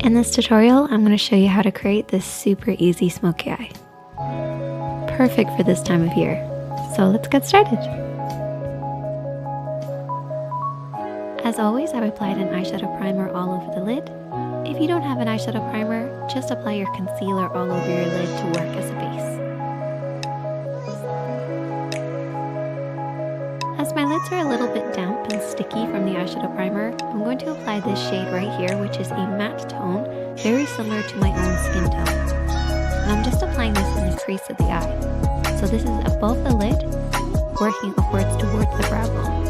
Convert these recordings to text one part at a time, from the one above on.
In this tutorial, I'm going to show you how to create this super easy smoky eye. Perfect for this time of year. So let's get started. As always, I've applied an eyeshadow primer all over the lid. If you don't have an eyeshadow primer, just apply your concealer all over your lid to work as a base. As my lids are a little bit damp and sticky from the eyeshadow primer, I'm going to apply this shade right here, which is a matte tone, very similar to my own skin tone. And I'm just applying this in the crease of the eye. So this is above the lid, working upwards towards the brow bone.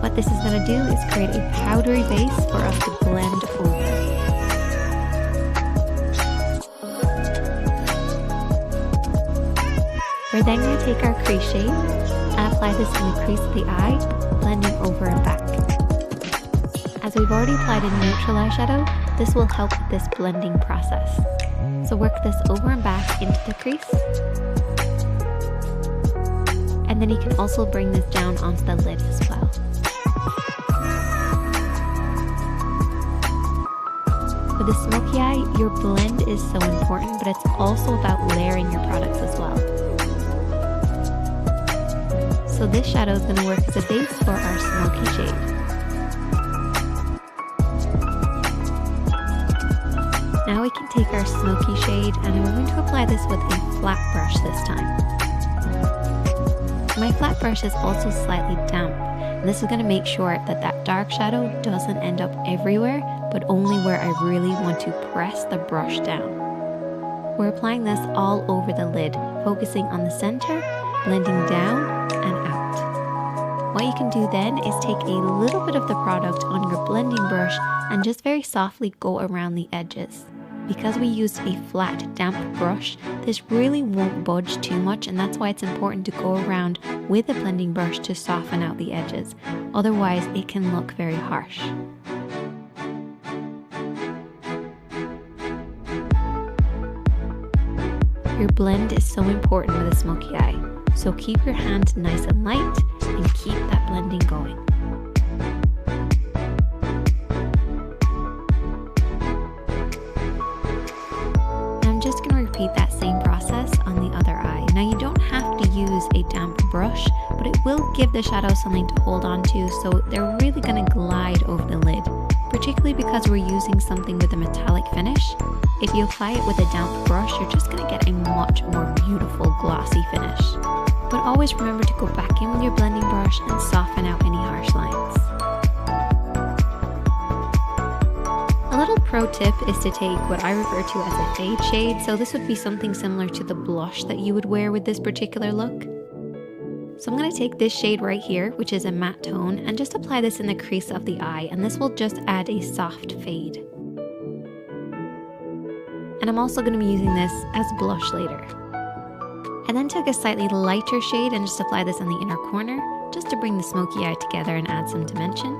What this is going to do is create a powdery base for us to blend over. We're then going to take our crease shade and apply this in the crease of the eye, blending over and back. As we've already applied a neutral eyeshadow, this will help with this blending process. So work this over and back into the crease. And then you can also bring this down onto the lid as well. With the smoky eye, your blend is so important, but it's also about layering your products as well. So this shadow is going to work as a base for our smoky shade. Now we can take our smoky shade and we're going to apply this with a flat brush this time. My flat brush is also slightly damp, and this is going to make sure that that dark shadow doesn't end up everywhere, but only where I really want to press the brush down. We're applying this all over the lid, focusing on the center, blending down and out. What you can do then is take a little bit of the product on your blending brush and just very softly go around the edges. Because we used a flat, damp brush, this really won't budge too much, and that's why it's important to go around with a blending brush to soften out the edges. Otherwise, it can look very harsh. Your blend is so important with a smoky eye, so keep your hand nice and light and keep that blending going. I'm just going to repeat that same process on the other eye. Now you don't have to use a damp brush, but it will give the shadow something to hold on to, so they're really going to glide over the lid, particularly because we're using something with a metallic finish. If you apply it with a damp brush, you're just going to get a much more beautiful glossy finish. But always remember to go back in with your blending brush and soften out any harsh lines. A little pro tip is to take what I refer to as a fade shade, so this would be something similar to the blush that you would wear with this particular look. So I'm going to take this shade right here, which is a matte tone, and just apply this in the crease of the eye, and this will just add a soft fade. And I'm also going to be using this as blush later. And then take a slightly lighter shade and just apply this in the inner corner, just to bring the smoky eye together and add some dimension.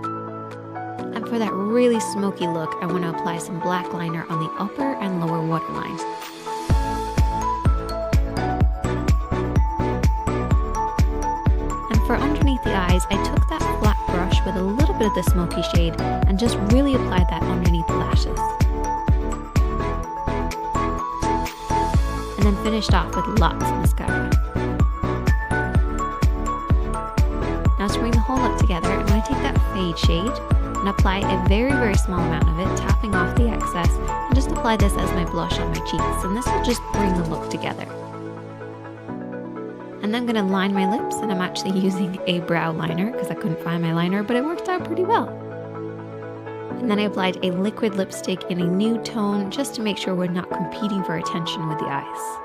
And for that really smoky look, I want to apply some black liner on the upper and lower waterline. And for underneath the eyes, I took that flat brush with a little bit of the smoky shade and just really applied that underneath the lashes. And then finished off with lots of mascara. Now to bring the whole look together, I'm going to take that fade shade and apply a very, very small amount of it, tapping off the excess, and just apply this as my blush on my cheeks, and this will just bring the look together. And then I'm going to line my lips, and I'm actually using a brow liner because I couldn't find my liner, but it worked out pretty well. And then I applied a liquid lipstick in a nude tone just to make sure we're not competing for attention with the eyes.